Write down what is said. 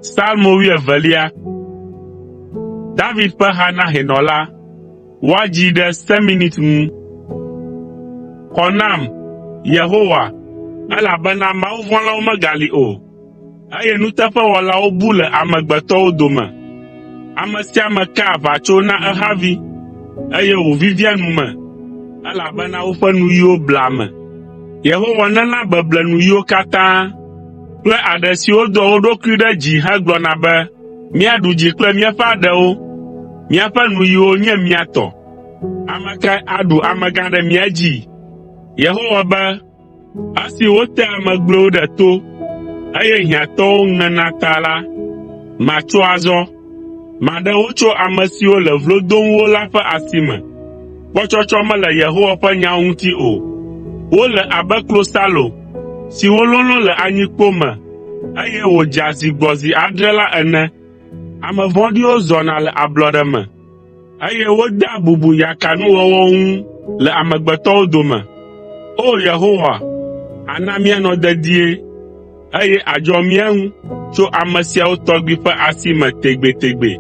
Salmo 8. David ƒe ha na hɛnɔla, woadzi ɖe seminit ŋu. Xɔ nam, Yehowa, elabena mawuvɔ̃lawo megali o, eye nuteƒewɔlawo bu le amegbetɔwo dome. Ame sia ame ka aʋatso na ehavi, eye wòvivia nu me, elabena woƒe nuyiwo blea ame. Yehowa nena beble nuyiwo katã, kple aɖe siwo doa wo ɖokui ɖe dzi hegblɔna be, míaɖu dzi kple míaƒe aɖewo, míaƒe nuyiwo nye mía tɔ. Ame kae aɖu amegã ɖe mía dzi? Yehowa be, esi wotea ame gblɔewo ɖe to, eye hiãtɔwo ŋena ta la, matso azɔ, maɖe wo tso ame siwo le vlo dom wo la ƒe asi me. Kpɔtsɔtsɔ mele Yehowa ƒe nyawo ŋuti o. Wole abe klosalo si wololõ le anyikpo me, eye wòdza zi gbɔ zi adre la ene. Ame vɔ̃ɖiwo zɔna le ablɔɖe me, eye wodea bubu yakanuwɔwɔ ŋu le amegbetɔwo dome. O Yehowa, ana míanɔ dedie, eye àdzɔ mía ŋu tso ame siawo tɔgbi ƒe asi me tegbetegbe.